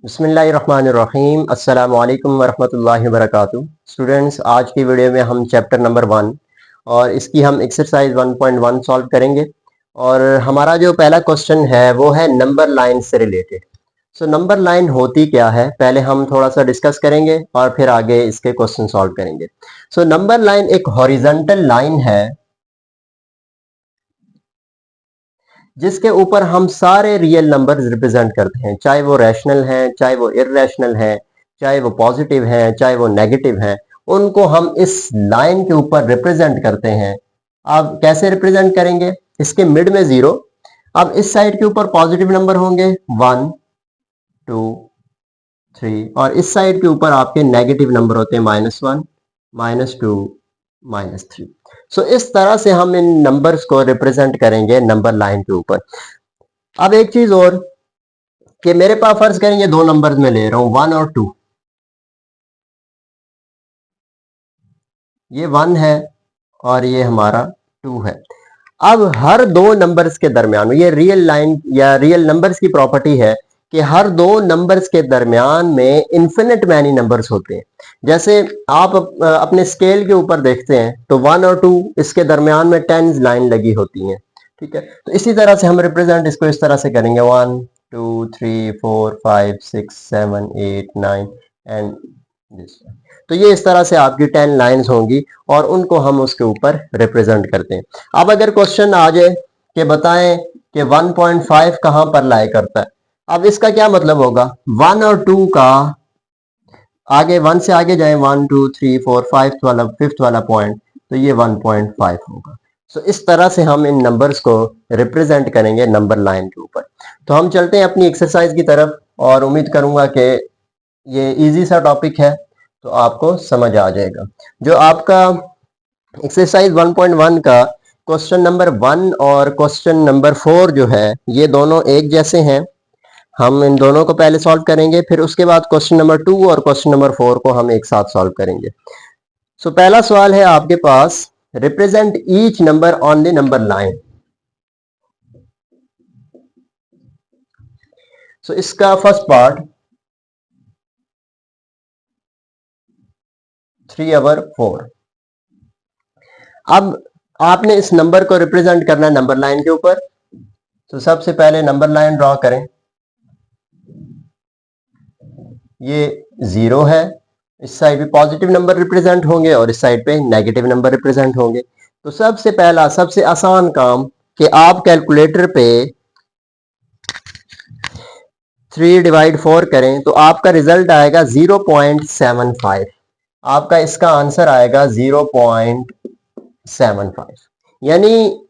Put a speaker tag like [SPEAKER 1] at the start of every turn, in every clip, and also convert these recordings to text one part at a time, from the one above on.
[SPEAKER 1] बिस्मिल्लाहिर्रहमानिर्रहीम अस्सलामु अलैकुम वरहमतुल्लाहि वबरकातुहू। स्टूडेंट्स, आज की वीडियो में हम चैप्टर नंबर 1 और इसकी हम एक्सरसाइज 1.1 सॉल्व करेंगे। और हमारा जो पहला क्वेश्चन है वो है नंबर लाइन से रिलेटेड। सो नंबर लाइन होती क्या है, पहले हम थोड़ा सा डिस्कस करेंगे और फिर आगे इसके क्वेश्चन सॉल्व करेंगे। सो नंबर लाइन एक हॉरिजॉन्टल लाइन है जिसके ऊपर हम सारे रियल नंबर्स रिप्रेजेंट करते हैं, चाहे वो रैशनल हैं, चाहे वो इर्रेशनल हैं, चाहे वो पॉजिटिव हैं, चाहे वो नेगेटिव हैं, उनको हम इस लाइन के ऊपर रिप्रेजेंट करते हैं। अब कैसे रिप्रेजेंट करेंगे? इसके मिड में जीरो। अब इस साइड के ऊपर पॉजिटिव नंबर होंगे 1 2 3 और इस साइड के ऊपर आपके नेगेटिव नंबर होते हैं -1 -2 -3। सो इस तरह से हम इन नंबर्स को रिप्रेजेंट करेंगे नंबर लाइन के ऊपर। अब एक चीज और कि मेरे पास फर्ज करें ये दो नंबर्स में ले रहा हूं 1 और 2। ये 1 है और ये हमारा 2 है। अब हर दो नंबर्स के दरमियान, ये रियल लाइन या रियल नंबर्स की प्रॉपर्टी है कि हर दो नंबर्स के दरमियान में इन्फिनिट मैनी नंबर्स होते हैं। जैसे आप अपने स्केल के ऊपर देखते हैं तो 1 और 2 इसके दरमियान में 10 लाइन लगी होती हैं। ठीक है, तो इसी तरह से हम रिप्रेजेंट इसको इस तरह से करेंगे 1 2 3 4 5 6 7 8 9 एंड दिस। तो ये इस तरह से आपकी 10 लाइंस होंगी और उनको हम उसके ऊपर रिप्रेजेंट करते हैं। अब अगर क्वेश्चन आ जाए कि बताएं कि 1.5 कहां पर लाई करता है, अब इसका क्या मतलब होगा? 1 और 2 का आगे 1 से आगे जाए 1 2 3 4 5 फिफ्थ वाला पॉइंट, तो ये 1.5 होगा। सो इस तरह से हम इन नंबर्स को रिप्रेजेंट करेंगे नंबर लाइन के ऊपर। तो हम चलते हैं अपनी एक्सरसाइज की तरफ और उम्मीद करूंगा कि ये इजी सा टॉपिक है तो आपको समझ आ जाएगा। जो आपका एक्सरसाइज 1.1 का क्वेश्चन नंबर 1 और क्वेश्चन नंबर 4 जो है ये दोनों एक जैसे हैं। हम इन दोनों को पहले सॉल्व करेंगे, फिर उसके बाद क्वेश्चन नंबर 2 और क्वेश्चन नंबर 4 को हम एक साथ सॉल्व करेंगे। सो पहला सवाल है आपके पास, represent each number on the number line. So इसका फर्स्ट पार्ट 3/4। अब आपने इस नंबर को रिप्रेजेंट करना है नंबर लाइन के ऊपर। तो सबसे पहले नंबर लाइन ड्रॉ करें। ये 0 है, इस साइड पे पॉजिटिव नंबर रिप्रेजेंट होंगे और इस साइड पे नेगेटिव नंबर रिप्रेजेंट होंगे। तो सबसे पहला सबसे आसान काम कि आप कैलकुलेटर पे 3/4 करें तो आपका रिजल्ट आएगा 0.75। आपका इसका आंसर आएगा 0.75। यानी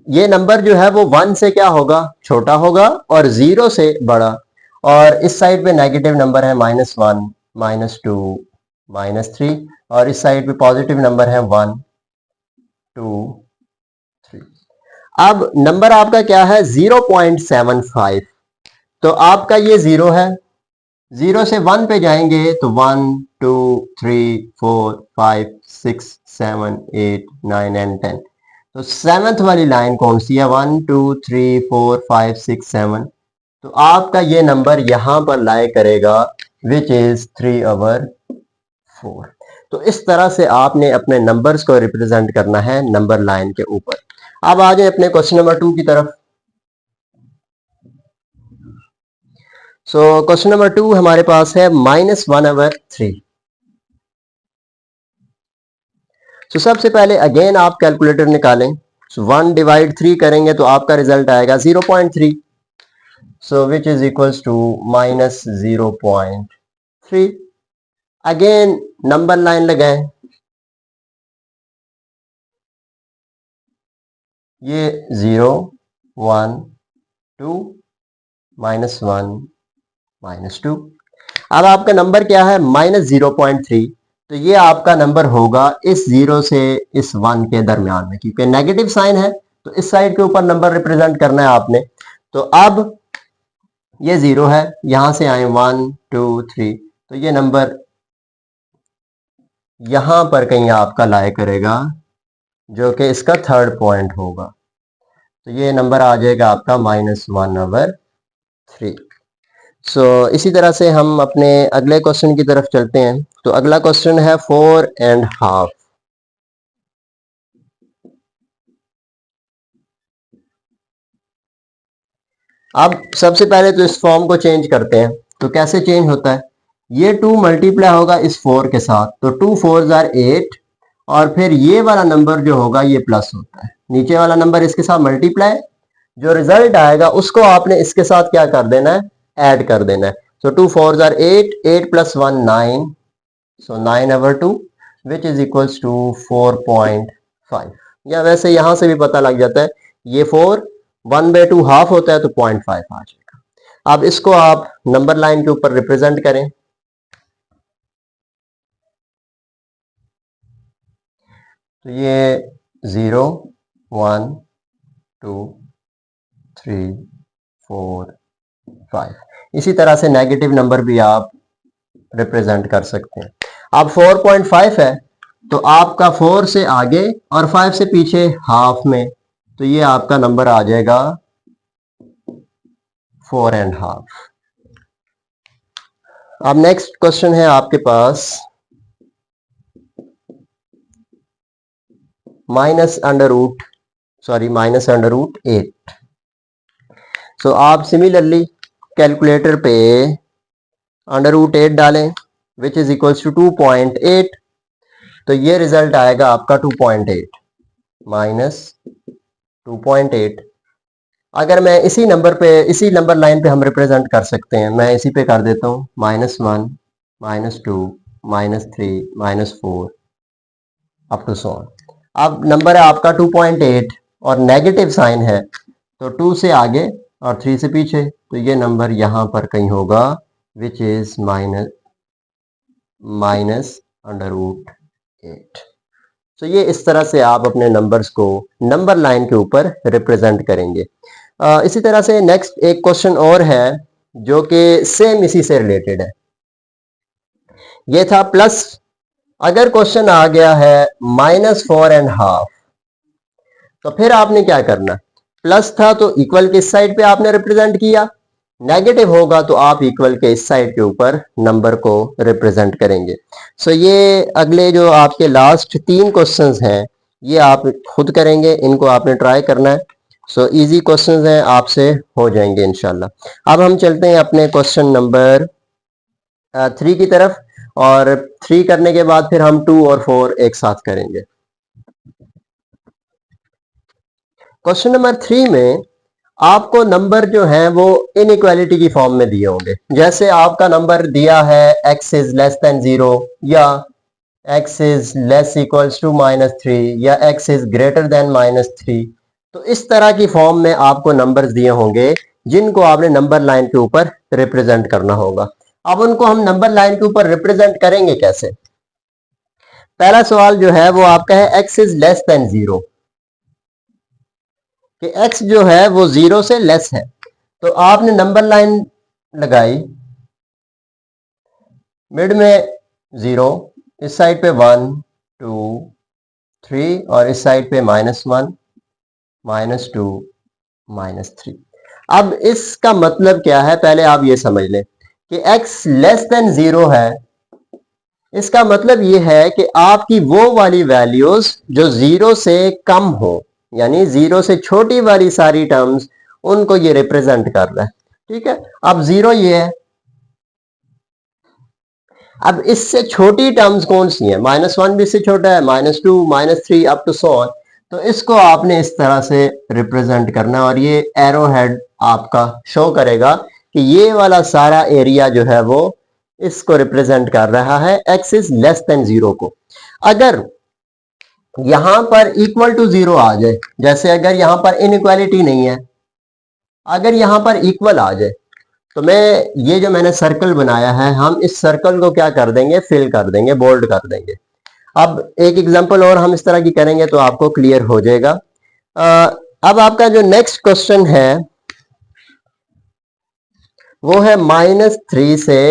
[SPEAKER 1] ये नंबर जो है वो 1 से क्या होगा? छोटा होगा और 0 से बड़ा। और इस साइड पे नेगेटिव नंबर है -1 -2 -3 और इस साइड पे पॉजिटिव नंबर है 1 2 3। अब नंबर आपका क्या है? 0.75। तो आपका ये 0 है, 0 से 1 पे जाएंगे तो 1 2 3 4 5 6 7 8 9 एंड 10। तो सेवंथ वाली लाइन कौन सी है? 1 2 3 4 5 6 7। तो आपका ये नंबर यहां पर लाई करेगा विच इज 3/4। तो इस तरह से आपने अपने नंबर्स को रिप्रेजेंट करना है नंबर लाइन के ऊपर। अब आ जाए अपने क्वेश्चन नंबर 2 की तरफ। सो क्वेश्चन नंबर 2 हमारे पास है -1/3। तो सबसे पहले अगेन आप कैलकुलेटर निकालें। 1/3 करेंगे तो आपका रिजल्ट आएगा 0.3। So which is equals to -0.3। Again number line लगाएं। ये 0 1 2 -1 -2। अब आपका नंबर क्या है? -0.3। तो ये आपका नंबर होगा इस 0 से इस 1 के दरमियान में, क्योंकि नेगेटिव साइन है तो इस साइड के ऊपर नंबर रिप्रेजेंट करना है आपने। तो अब ये 0 है, यहां से आए 1 2 3, तो ये नंबर यहां पर कहीं आपका लाई करेगा जो कि इसका थर्ड पॉइंट होगा। तो ये नंबर आ जाएगा आपका -1/3। इसी तरह से हम अपने अगले क्वेश्चन की तरफ चलते हैं। तो अगला क्वेश्चन है 4.5। अब सबसे पहले तो इस फॉर्म को चेंज करते हैं। तो कैसे चेंज होता है, ये 2 मल्टीप्लाई होगा इस 4 के साथ, तो 2 4 आर 8, और फिर ये वाला नंबर जो होगा ये प्लस होता है, नीचे वाला नंबर इसके साथ मल्टीप्लाई, जो रिजल्ट आएगा उसको आपने इसके साथ क्या कर देना है, ऐड कर देना है। So 2 4 or 8, 8 plus 1 9, so 9/2 which is equals to 4.5। या वैसे यहां से भी पता लग जाता है, ये 4 1/2 हाफ होता है तो 0.5 आ जाएगा। अब इसको आप नंबर लाइन के ऊपर रिप्रेजेंट करें। तो ये 0 1 2 3 4 5, इसी तरह से नेगेटिव नंबर भी आप रिप्रेजेंट कर सकते हैं। अब 4.5 है तो आपका 4 से आगे और 5 से पीछे हाफ में, तो ये आपका नंबर आ जाएगा 4.5। अब नेक्स्ट क्वेश्चन है आपके पास माइनस अंडर रूट 8। सो आप सिमिलरली कैलकुलेटर पे अंडर रूट 8 डालें विच इज इक्वल्स टू 2.8, तो ये रिजल्ट आएगा आपका 2.8 माइनस 2.8। अगर मैं इसी नंबर लाइन पे हम रिप्रेजेंट कर सकते हैं, मैं इसी पे कर देता हूँ -1 -2 -3 -4 अप टू सो ऑन। अब नंबर है आपका 2.8 और नेगेटिव साइन है, तो 2 से आगे और 3 से पीछे, तो ये नंबर यहां पर कहीं होगा which is minus under root 8। तो ये इस तरह से आप अपने नंबर्स को नंबर लाइन के ऊपर रिप्रेजेंट करेंगे। इसी तरह से नेक्स्ट एक क्वेश्चन और है जो कि सेम इसी से रिलेटेड है। ये था प्लस, अगर क्वेश्चन आ गया है -4.5, तो फिर आपने क्या करना, प्लस था तो इक्वल के इस साइड पे आपने रिप्रेजेंट किया, नेगेटिव होगा तो आप इक्वल के इस साइड के ऊपर नंबर को रिप्रेजेंट करेंगे। ये अगले जो आपके लास्ट 3 क्वेश्चंस हैं ये आप खुद करेंगे, इनको आपने ट्राई करना है। इजी क्वेश्चंस हैं, आपसे हो जाएंगे इंशाल्लाह। अब हम चलते हैं अपने क्वेश्चन नंबर 3 की तरफ, और 3 करने के बाद फिर हम 2 और 4 एक साथ करेंगे। क्वेश्चन नंबर 3 में आपको नंबर जो है वो इनइक्वालिटी की फॉर्म में दिए होंगे। जैसे आपका नंबर दिया है x इज लेस देन 0, या x is less equals to -3, या x इज ग्रेटर देन -3। तो इस तरह की फॉर्म में आपको नंबर्स दिए होंगे जिनको आपने नंबर लाइन के ऊपर रिप्रेजेंट करना होगा। अब उनको हम नंबर लाइन के ऊपर रिप्रेजेंट करेंगे कैसे। पहला सवाल जो है वो आपका है x इज लेस देन 0, कि x जो है वो 0 से लेस है। तो आपने नंबर लाइन लगाई, मिड में 0, इस साइड पे 1 2 3, और इस साइड पे -1 -2 -3। अब इसका मतलब क्या है, पहले आप ये समझ लें कि x लेस देन 0 है। इसका मतलब ये है कि आपकी वो वाली वैल्यूज जो 0 से कम हो, यानी 0 से छोटी वाली सारी टर्म्स, उनको ये रिप्रेजेंट कर रहा है। ठीक है, अब 0 ये है। अब इससे छोटी टर्म्स कौन सी हैं, -1 भी इससे छोटा है, -2 -3 अप टू सो ऑन। तो इसको आपने इस तरह से रिप्रेजेंट करना, और ये एरो हेड आपका शो करेगा कि ये वाला सारा एरिया जो है वो इसको रिप्रेजेंट कर रहा है x इज लेस देन 0 को। अगर यहां पर इक्वल टू 0 आ जाए, जैसे अगर यहां पर इनइक्वालिटी नहीं है, अगर यहां पर इक्वल आ जाए, तो मैं ये जो मैंने सर्कल बनाया है, हम इस सर्कल को क्या कर देंगे, फिल कर देंगे, बोल्ड कर देंगे। अब एक एग्जांपल और हम इस तरह की करेंगे तो आपको क्लियर हो जाएगा। अब आपका जो नेक्स्ट क्वेश्चन है वो है -3 से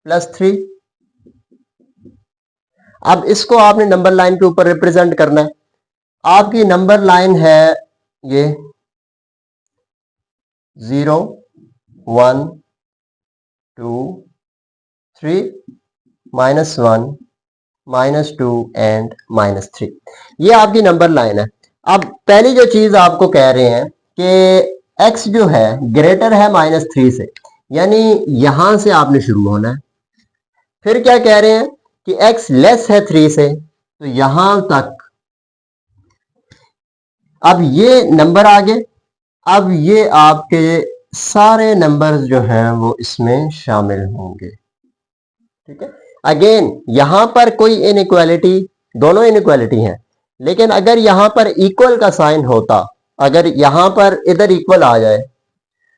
[SPEAKER 1] +3। अब इसको आपने नंबर लाइन के ऊपर रिप्रेजेंट करना है। आपकी नंबर लाइन है ये, 0 1 2 3 -1 -2 एंड -3। ये आपकी नंबर लाइन है। अब पहली जो चीज आपको कह रहे हैं कि x जो है ग्रेटर है -3 से, यानी यहां से आपने शुरू होना है। फिर क्या कह रहे हैं कि x लेस है 3 से, तो यहां तक। अब ये नंबर आ गए। अब ये आपके सारे नंबर्स जो हैं वो इसमें शामिल होंगे। ठीक है। अगेन यहां पर कोई इनइक्वालिटी, दोनों इनइक्वालिटी हैं, लेकिन अगर यहां पर इक्वल का साइन होता, अगर यहां पर इधर इक्वल आ जाए,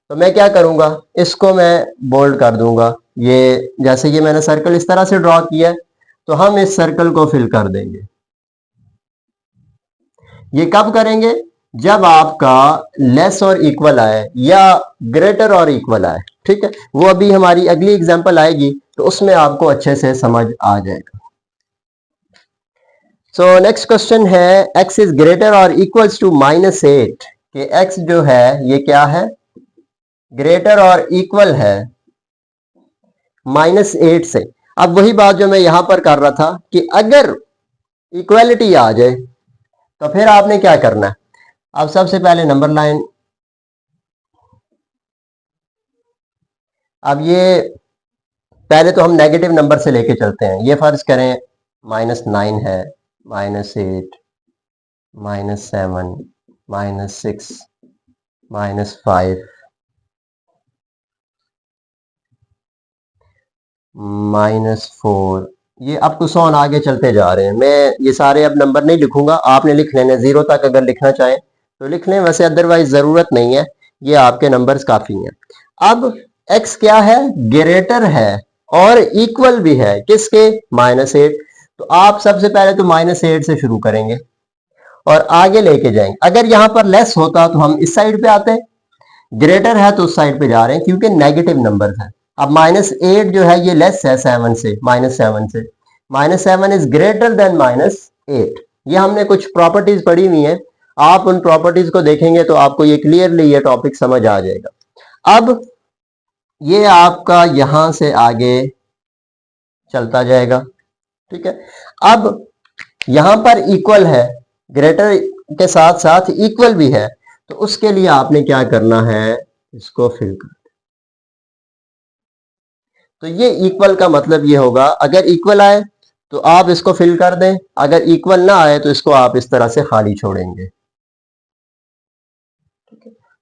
[SPEAKER 1] तो मैं क्या करूंगा, इसको मैं बोल्ड कर दूंगा। ये जैसे ये मैंने सर्कल इस तरह से ड्रॉ किया है, तो हम इस सर्कल को फिल कर देंगे। ये कब करेंगे, जब आपका लेस और इक्वल आए या ग्रेटर और इक्वल आए। ठीक है, वो अभी हमारी अगली एग्जांपल आएगी तो उसमें आपको अच्छे से समझ आ जाएगा। सो नेक्स्ट क्वेश्चन है, x इज ग्रेटर और इक्वल्स टू -8, कि x जो है ये क्या है, ग्रेटर और इक्वल है -8 से। अब वही बात जो मैं यहां पर कर रहा था कि अगर इक्वालिटी आ जाए तो फिर आपने क्या करना है। अब सबसे पहले नंबर लाइन, अब ये पहले तो हम नेगेटिव नंबर से लेके चलते हैं। ये फर्ज करें -9 है, -8, -7, -6, -5, -4। ये अब तो 100 आगे चलते जा रहे हैं। मैं ये सारे अब नंबर नहीं लिखूंगा, आपने लिख लेने, 0 तक अगर लिखना चाहें तो लिख लें, वैसे अदरवाइज जरूरत नहीं है, ये आपके नंबर्स काफी हैं। अब x क्या है, ग्रेटर है और इक्वल भी है किसके, -8। तो आप सबसे पहले तो -8 से शुरू करेंगे और आगे लेके जाएंगे। अगर यहां पर लेस होता तो हम इस साइड पे आते, ग्रेटर है तो उस साइड पे जा रहे हैं क्योंकि नेगेटिव नंबर है। अब -8 जो है ये लेस है 7 से, -7 से। -7 इज ग्रेटर देन -8। ये हमने कुछ प्रॉपर्टीज पढ़ी हुई हैं, आप उन प्रॉपर्टीज को देखेंगे तो आपको ये क्लियरली ये टॉपिक समझ आ जाएगा। अब ये आपका यहां से आगे चलता जाएगा। ठीक है, अब यहां पर इक्वल है, ग्रेटर के साथ साथ इक्वल भी है, तो उसके लिए आपने क्या करना है, इसको फिल कर। तो ये इक्वल का मतलब ये होगा, अगर इक्वल आए तो आप इसको फिल कर दें, अगर इक्वल ना आए तो इसको आप इस तरह से खाली छोड़ेंगे।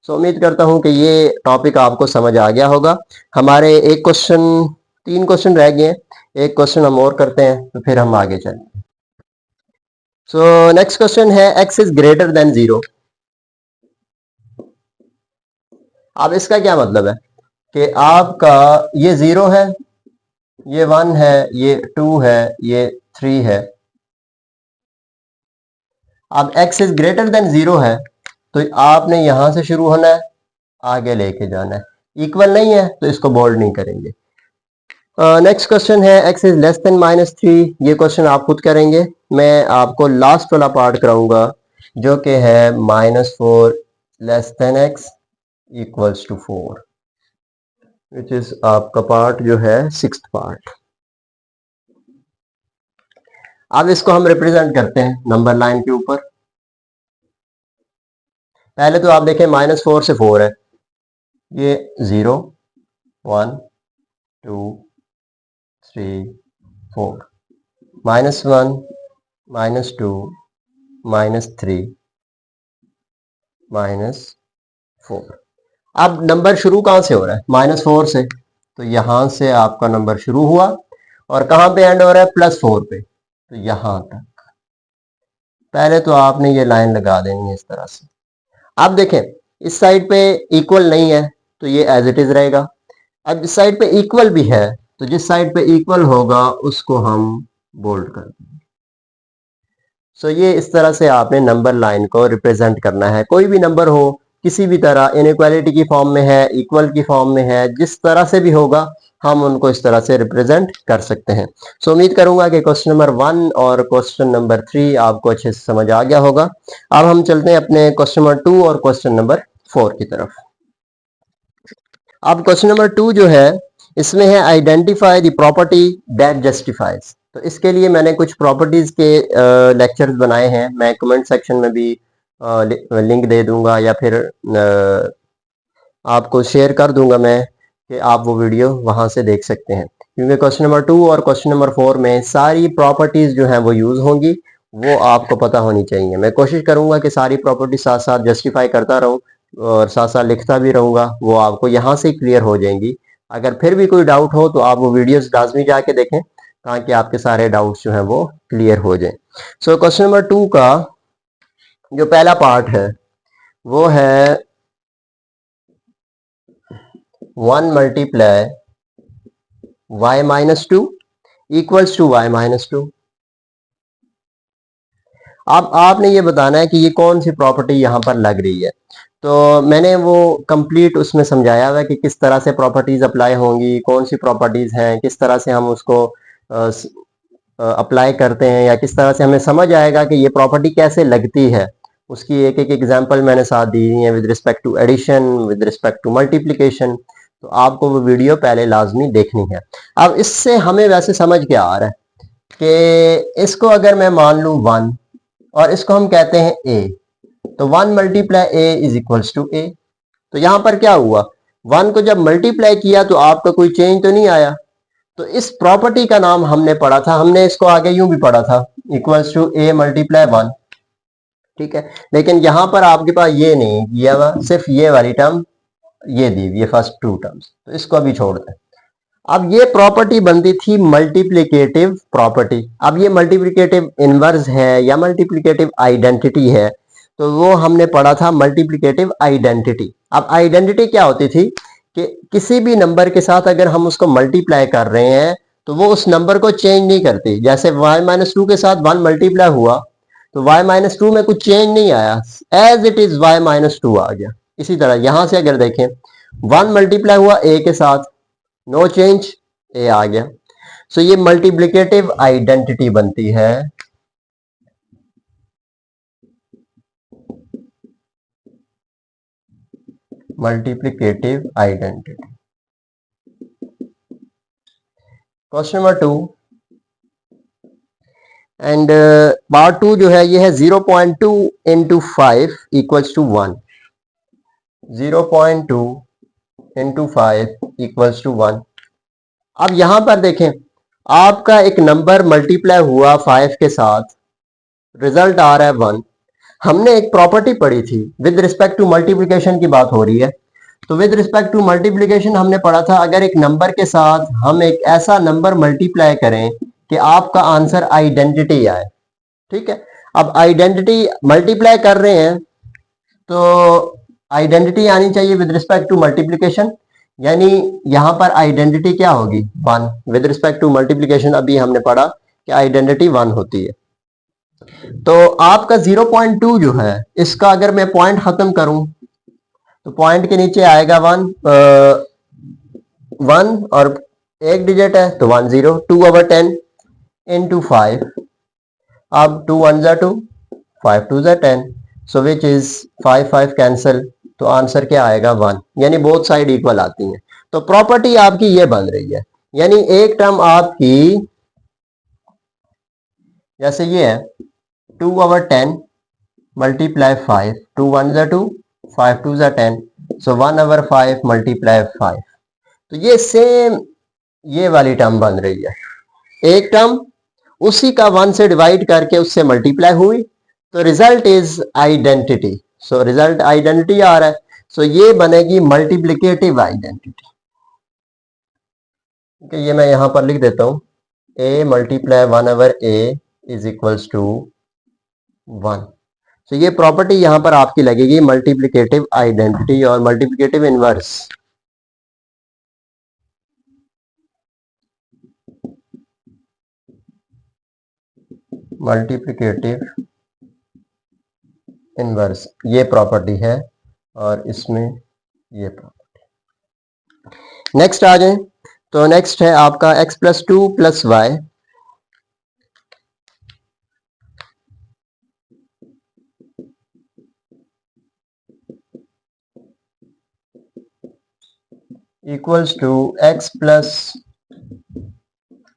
[SPEAKER 1] सो उम्मीद करता हूं कि ये टॉपिक आपको समझ आ गया होगा। हमारे एक क्वेश्चन, 3 क्वेश्चन रह गए हैं, एक क्वेश्चन हम और करते हैं तो फिर हम आगे चलेंगे। सो नेक्स्ट क्वेश्चन है, x इज ग्रेटर देन 0। अब इसका क्या मतलब है कि आपका ये 0 है, ये 1 है, ये 2 है, ये 3 है। अब x इज ग्रेटर देन 0 है तो आपने यहां से शुरू होना है, आगे लेके जाना है। इक्वल नहीं है तो इसको बोल्ड नहीं करेंगे। नेक्स्ट क्वेश्चन है, x इज लेस देन -3। ये क्वेश्चन आप खुद करेंगे, मैं आपको लास्ट वाला पार्ट कराऊंगा जो कि है -4 less than x equals to 4, which is आपका पार्ट जो है 6th पार्ट। अब इसको हम रिप्रेजेंट करते हैं नंबर लाइन के ऊपर। पहले तो आप देखें -4 से 4 है, ये 0 1 2 3 4, -1 -2 -3 -4। अब नंबर शुरू कहां से हो रहा है, -4 से, तो यहां से आपका नंबर शुरू हुआ और कहां पे एंड हो रहा है, +4 पे, तो यहां तक। पहले तो आपने ये लाइन लगा देनी है इस तरह से। आप देखें इस साइड पे इक्वल नहीं है तो ये एज इट इज रहेगा। अब इस साइड पे इक्वल भी है तो जिस साइड पे इक्वल होगा उसको हम बोल्ड कर देंगे। सो ये इस तरह से आपने नंबर लाइन को रिप्रेजेंट करना है। कोई भी नंबर हो, किसी भी तरह, इनइक्वालिटी की फॉर्म में है, इक्वल की फॉर्म में है, जिस तरह से भी होगा हम उनको इस तरह से रिप्रेजेंट कर सकते हैं। सो उम्मीद करूंगा कि क्वेश्चन नंबर 1 और क्वेश्चन नंबर 3 आपको अच्छे से समझ आ गया होगा। अब हम चलते हैं अपने क्वेश्चन नंबर 2 और क्वेश्चन नंबर 4 की तरफ। अब क्वेश्चन नंबर 2 जो है इसमें है identify the property that justifies. तो इसके लिए मैंने कुछ प्रॉपर्टीज के लेक्चर्स बनाए हैं, मैं कमेंट सेक्शन में भी लिंक दे दूंगा या फिर आपको शेयर कर दूंगा मैं कि आप वो वीडियो वहां से देख सकते हैं, क्योंकि क्वेश्चन नंबर 2 और क्वेश्चन नंबर 4 में सारी प्रॉपर्टीज जो हैं वो यूज होंगी, वो आपको पता होनी चाहिए। मैं कोशिश करूंगा कि सारी प्रॉपर्टी साथ साथ जस्टिफाई करता रहूं और साथ साथ लिखता भी रहूंगा, वो आपको यहाँ से क्लियर हो जाएंगी। अगर फिर भी कोई डाउट हो तो आप वो वीडियोस लाजमी जाके देखें ताकि आपके सारे डाउट्स जो हैं वो क्लियर हो जाएं। सो क्वेश्चन नंबर 2 का जो पहला पार्ट है वो है 1 multiply y minus two equals to y minus two. अब आपने ये बताना है कि ये कौन सी प्रॉपर्टी यहाँ पर लग रही है। तो मैंने वो कंप्लीट उसमें समझाया हुआ है कि किस तरह से प्रॉपर्टीज अप्लाई होंगी, कौन सी प्रॉपर्टीज हैं, किस तरह से हम उसको अप्लाई करते हैं या किस तरह से हमें समझ आएगा कि ये प्रॉपर्टी कैसे लगती है। उसकी एक एक एग्जांपल मैंने साथ दी है with respect to addition, with respect to multiplication. तो आपको वो वीडियो पहले लाजमी देखनी है। अब इससे हमें वैसे समझ क्या आ रहा है कि इसको अगर मैं मान लूं 1 और इसको हम कहते हैं ए, तो 1 multiply a is equals to a. तो यहां पर क्या हुआ, 1 को जब मल्टीप्लाई किया तो आपका कोई चेंज तो नहीं आया। तो इस प्रॉपर्टी का नाम हमने पढ़ा था, हमने इसको आगे यूं भी पढ़ा था, इक्वल्स टू ए मल्टीप्लाई 1। ठीक है, लेकिन यहां पर आपके पास ये नहीं किया हुआ, सिर्फ ये वाली टर्म ये दी, ये फर्स्ट टू टर्म्स, तो इसको अभी छोड़ दें। अब ये प्रॉपर्टी बनती थी मल्टीप्लिकेटिव प्रॉपर्टी। अब ये मल्टीप्लिकेटिव इनवर्स है या मल्टीप्लिकेटिव आइडेंटिटी है, तो वो हमने पढ़ा था मल्टीप्लिकेटिव आइडेंटिटी। अब आइडेंटिटी क्या होती थी कि किसी भी नंबर के साथ अगर हम उसको मल्टीप्लाई कर रहे हैं तो वो उस नंबर को चेंज नहीं करती। जैसे y माइनस टू के साथ 1 मल्टीप्लाई हुआ तो y माइनस टू में कुछ चेंज नहीं आया, as it is y minus two आ गया। इसी तरह यहां से अगर देखें 1 मल्टीप्लाई हुआ a के साथ, नो चेंज, ए आ गया। सो ये मल्टीप्लिकेटिव आइडेंटिटी बनती है। Multiplicative identity. Question number 2 and part 2 जो है ये है 0.2 into 5 equals to 1। 0.2 into 5 equals to 1। अब यहां पर देखें, आपका एक नंबर मल्टीप्लाई हुआ 5 के साथ, रिजल्ट आ रहा है 1। हमने एक प्रॉपर्टी पढ़ी थी विद रिस्पेक्ट टू मल्टीप्लिकेशन की बात हो रही है, तो विद रिस्पेक्ट टू मल्टीप्लिकेशन हमने पढ़ा था अगर एक नंबर के साथ हम एक ऐसा नंबर मल्टीप्लाई करें कि आपका आंसर आइडेंटिटी आए। ठीक है, अब आइडेंटिटी मल्टीप्लाई कर रहे हैं तो आइडेंटिटी आनी चाहिए विद रिस्पेक्ट टू मल्टीप्लिकेशन, यानी यहां पर आइडेंटिटी क्या होगी 1 विद रिस्पेक्ट टू मल्टीप्लिकेशन। अभी हमने पढ़ा कि आइडेंटिटी 1 होती है। तो आपका 0.2 जो है इसका अगर मैं पॉइंट खत्म करूं तो पॉइंट के नीचे आएगा 1, 1 और एक डिजिट है तो 1 0, 2/10 इंटू 5। अब 2 1 जा 2, 5 2 जा 10, सो विच इज 5 5 कैंसिल, तो आंसर क्या आएगा 1, यानी बोथ साइड इक्वल आती हैं। तो प्रॉपर्टी आपकी ये बन रही है, यानी एक टर्म आपकी जैसे ये है 2/10 मल्टीप्लाई 5, 2 1 जा 2, 5 2 जा 10, सो 1/5 मल्टीप्लाई 5। तो ये सेम ये वाली टर्म बन रही है, एक टर्म उसी का 1 से डिवाइड करके उससे मल्टीप्लाई हुई, तो result is identity. So result identity आ रहा है, सो ये बनेगी मल्टीप्लिकेटिव आइडेंटिटी। ठीक है, ये मैं यहां पर लिख देता हूं, a multiply 1/a is equals to 1। तो ये प्रॉपर्टी यहां पर आपकी लगेगी मल्टीप्लिकेटिव आइडेंटिटी और मल्टीप्लिकेटिव इनवर्स। मल्टीप्लिकेटिव इनवर्स ये प्रॉपर्टी है और इसमें ये प्रॉपर्टी। नेक्स्ट आ जाए, तो नेक्स्ट है आपका x plus two plus Y. Equals to X plus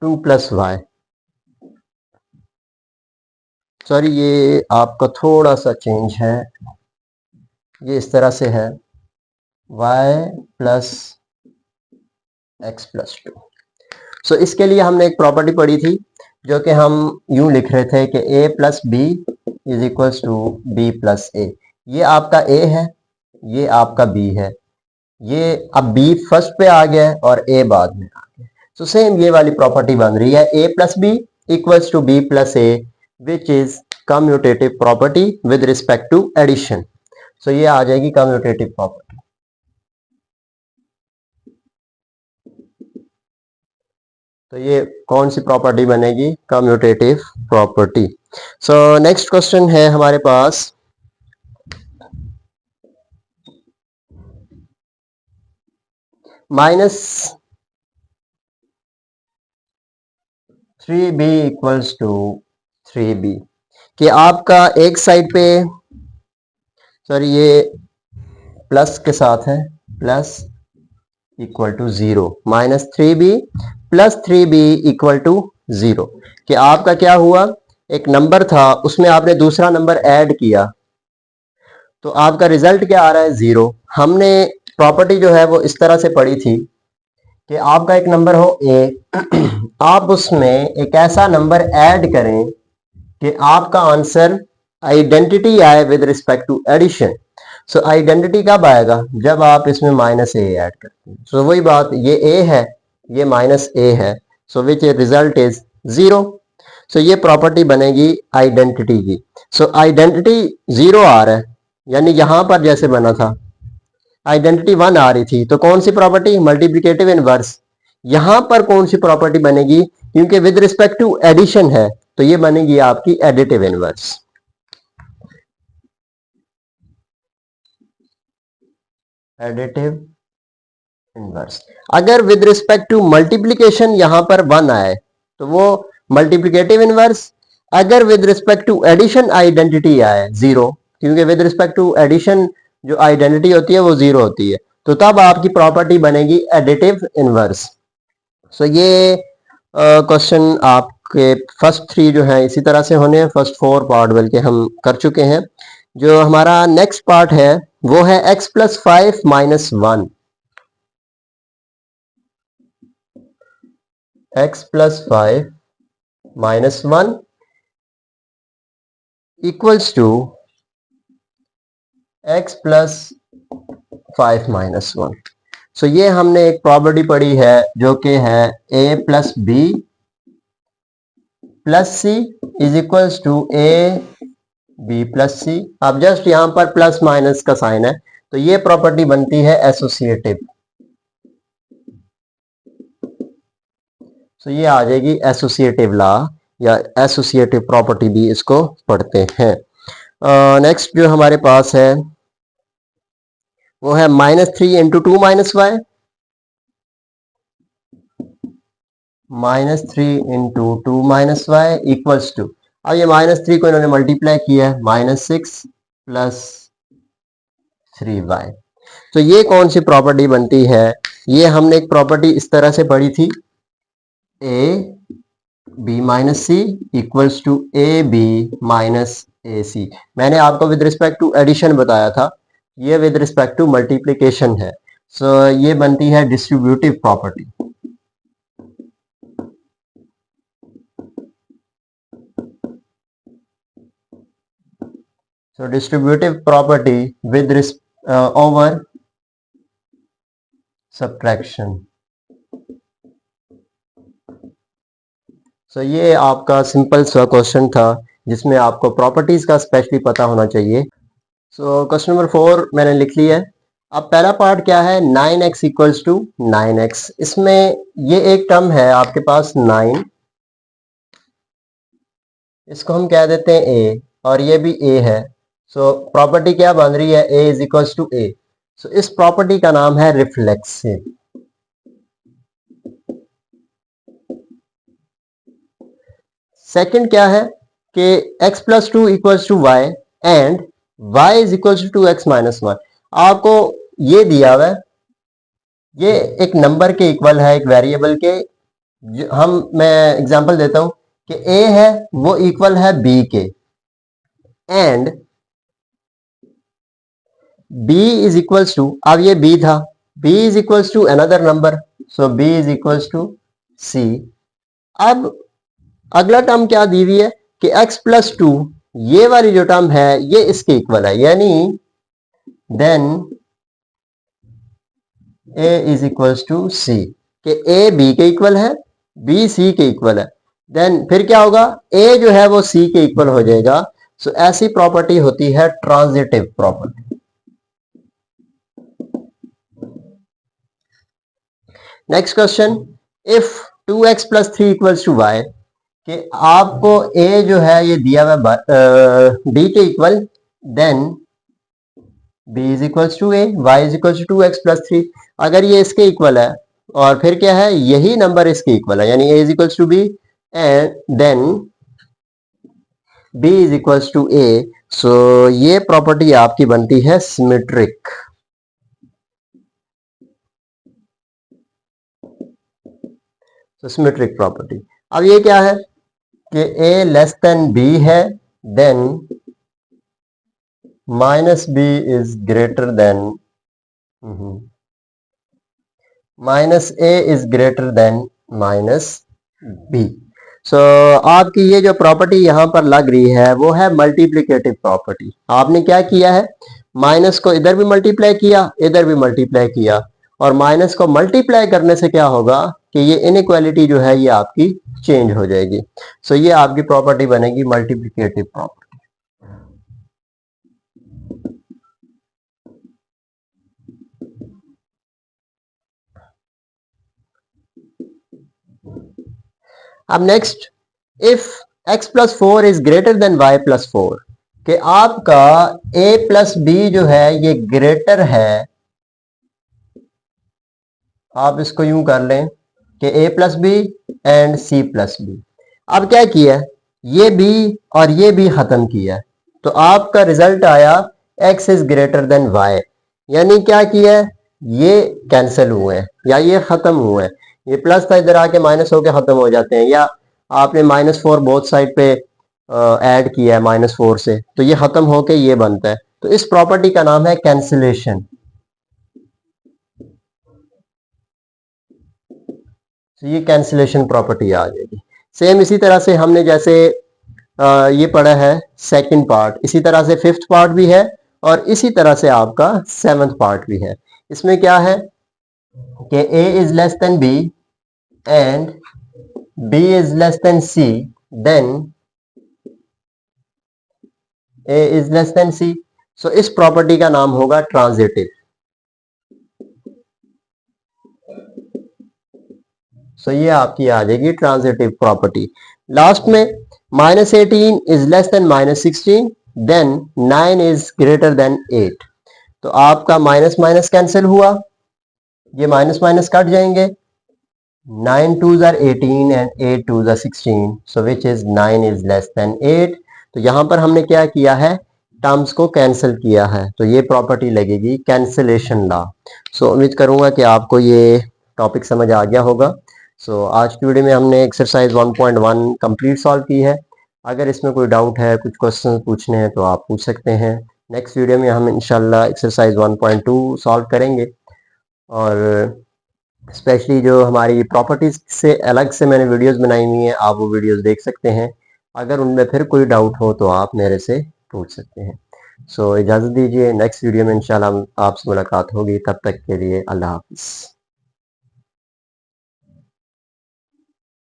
[SPEAKER 1] 2 plus Y. Sorry, ये आपका थोड़ा सा चेंज है, ये इस तरह से है y प्लस एक्स प्लस 2। सो इसके लिए हमने एक प्रॉपर्टी पढ़ी थी जो कि हम यूं लिख रहे थे कि a plus b is equals to b plus a. ये आपका a है, ये आपका b है, ये अब b फर्स्ट पे आ गया है और a बाद में आ गया। सो सेम ये वाली प्रॉपर्टी बन रही है a plus b equals to b plus a, which is commutative property with respect to addition. So ये आ जाएगी कम्यूटेटिव प्रॉपर्टी। तो ये कौन सी प्रॉपर्टी बनेगी? Commutative property. So next question है हमारे पास, minus 3b equals to 3b, कि आपका एक साइड पे, सॉरी ये प्लस के साथ है, plus equal to 0, minus 3b plus 3b equal to 0, कि आपका क्या हुआ, एक नंबर था उसमें आपने दूसरा नंबर ऐड किया तो आपका रिजल्ट क्या आ रहा है? 0। हमने प्रॉपर्टी जो है वो इस तरह से पढ़ी थी कि आपका एक नंबर हो a, आप उसमें एक ऐसा नंबर ऐड करें कि आपका आंसर आइडेंटिटी आए with respect to addition. So identity कब आएगा? जब आप इसमें माइनस ए ऐड करते हैं। सो वही बात, ये ए है, ये माइनस ए है, सो विच रिजल्ट इज 0। सो ये प्रॉपर्टी बनेगी आइडेंटिटी की। सो आइडेंटिटी 0 आ रहा है, यानी यहां पर जैसे बना था आइडेंटिटी 1 आ रही थी, तो कौन सी प्रॉपर्टी? Multiplicative inverse. यहां पर कौन सी प्रॉपर्टी बनेगी? क्योंकि विद रिस्पेक्ट टू एडिशन है तो ये बनेगी आपकी एडिटिव इनवर्स। Additive inverse. अगर विद रिस्पेक्ट टू मल्टीप्लिकेशन यहां पर 1 आए तो वो मल्टीप्लिकेटिव इनवर्स। अगर with respect to addition identity आए 0, क्योंकि विद रिस्पेक्ट टू एडिशन जो आइडेंटिटी होती है वो 0 होती है, तो तब आपकी प्रॉपर्टी बनेगी एडिटिव इनवर्स। सो ये क्वेश्चन आपके फर्स्ट 3 जो है इसी तरह से होने हैं, फर्स्ट 4 पार्ट बल्कि हम कर चुके हैं। जो हमारा नेक्स्ट पार्ट है वो है x plus 5 minus 1। x plus 5 minus 1 equals to x plus 5 minus 1। So ये हमने एक प्रॉपर्टी पढ़ी है जो कि है a plus b plus c is equals to a b plus c. अब जस्ट यहां पर प्लस माइनस का साइन है तो ये प्रॉपर्टी बनती है एसोसिएटिव। तो ये आ जाएगी एसोसिएटिव लॉ या एसोसिएटिव प्रॉपर्टी भी इसको पढ़ते हैं। नेक्स्ट जो हमारे पास है वो है -3 into 2 minus Y, -3 into 2 minus Y equals to, अब ये -3 को इन्होंने मल्टीप्लाई किया है, -6 प्लस 3y। तो ये कौन सी प्रॉपर्टी बनती है? ये हमने एक प्रॉपर्टी इस तरह से पढ़ी थी, a b minus c equals to a b minus a c. मैंने आपको विद रिस्पेक्ट टू एडिशन बताया था, ये विद रिस्पेक्ट टू मल्टीप्लिकेशन है। सो ये बनती है distributive property. So distributive property with over subtraction। So ये आपका सिंपल सा क्वेश्चन था जिसमें आपको प्रॉपर्टीज का स्पेशली पता होना चाहिए। सो क्वेश्चन नंबर 4 मैंने लिख लिया है। अब पहला पार्ट क्या है? 9x equals to 9x। इसमें ये एक टर्म है आपके पास 9, इसको हम कह देते हैं a और ये भी a है। सो प्रॉपर्टी क्या बन रही है? a is equals to a। So इस प्रॉपर्टी का नाम है रिफ्लेक्सिव। सेकंड क्या है कि x plus 2 equals to Y and y is equals to x minus 1। आपको ये दिया हुआ है ये एक नंबर के इक्वल है, एक वेरिएबल के। मैं एग्जांपल देता हूं कि a है वो इक्वल है b के, and b is equals to, अब ये b था, b is equals to another number, so b is equals to c। अब अगला टर्म क्या दी हुई है कि x प्लस टू, ये वाली जो टर्म है ये इसके इक्वल है, यानी then a is equals to c, कि a b के इक्वल है, b c के इक्वल है। देन फिर क्या होगा, a जो है वो c के इक्वल हो जाएगा। सो ऐसी प्रॉपर्टी होती है transitive property. Next question, if 2x plus 3 equals to y, कि आपको a जो है ये दिया हुआ b के equal, then b is equals to a, y is equals to 2x plus 3। अगर ये इसके इक्वल है और फिर क्या है, यही नंबर इसके इक्वल है, यानी a is equals to b and then b is equals to a। So ये प्रॉपर्टी आपकी बनती है सिमेट्रिक। तो सिमेट्रिक प्रॉपर्टी, अब ये क्या है कि a लेस देन b है, then minus b is greater than, minus a is greater than minus b। So आपकी ये जो प्रॉपर्टी यहां पर लग रही है वो है मल्टीप्लिकेटिव प्रॉपर्टी। आपने क्या किया है, माइनस को इधर भी मल्टीप्लाई किया, इधर भी मल्टीप्लाई किया, और माइनस को मल्टीप्लाई करने से क्या होगा कि ये इनइक्वालिटी जो है ये आपकी चेंज हो जाएगी। सो ये आपकी प्रॉपर्टी बनेगी मल्टीप्लिकेटिव प्रॉपर्टी। अब next, if x plus 4 is greater then y plus 4, कि आपका a प्लस b जो है ये ग्रेटर है, आप इसको यूं कर लें कि a plus B and c plus B. अब क्या किया, ये b और ये b खत्म किया, तो आपका रिजल्ट आया x is greater then y, यानी क्या किया, ये कैंसिल हुए हैं या ये खत्म हुए हैं। ये प्लस था इधर आके माइनस होके खत्म हो जाते हैं, या आपने -4 बोथ साइड पे ऐड किया है -4 से, तो ये खत्म होके ये बनता है। तो इस प्रॉपर्टी का नाम है कैंसिलेशन। तो ये कैंसिलेशन प्रॉपर्टी आ जाएगी। सेम इसी तरह से हमने जैसे ये पढ़ा है सेकंड पार्ट, इसी तरह से फिफ्थ पार्ट भी है और इसी तरह से आपका सेवंथ पार्ट भी है। इसमें क्या है कि a is less than b and b is less than c, then a is less than c। So इस प्रॉपर्टी का नाम होगा ट्रांजिटिव। सो ये आपकी आ जाएगी ट्रांजिटिव प्रॉपर्टी। लास्ट में -18 is less than -16, then 9 is greater than 8। तो आपका माइनस माइनस कैंसिल हुआ, ये माइनस माइनस कट जाएंगे, 9 2s are 18 and 8 2s are 16, so which is 9 is less than 8। तो यहां पर हमने क्या किया है, टर्म्स को कैंसिल किया है, तो ये प्रॉपर्टी लगेगी कैंसिलेशन लॉ। सो उम्मीद करूंगा कि आपको ये टॉपिक समझ आ गया होगा। सो आज की वीडियो में हमने एक्सरसाइज 1.1 कंप्लीट सॉल्व की है। अगर इसमें कोई डाउट है, कुछ क्वेश्चन पूछने हैं तो आप पूछ सकते हैं। नेक्स्ट वीडियो में हम इंशाल्लाह एक्सरसाइज 1.2 सॉल्व करेंगे, और स्पेशली जो हमारी प्रॉपर्टीज से अलग से मैंने वीडियोस बनाई हुई हैं, आप वो वीडियोस देख सकते हैं। अगर उनमें फिर कोई डाउट हो तो आप मेरे से पूछ सकते हैं। सो इजाज़त दीजिए, नेक्स्ट वीडियो में इंशाल्लाह आपसे मुलाकात होगी। तब तक के लिए अल्लाह हाफिज़।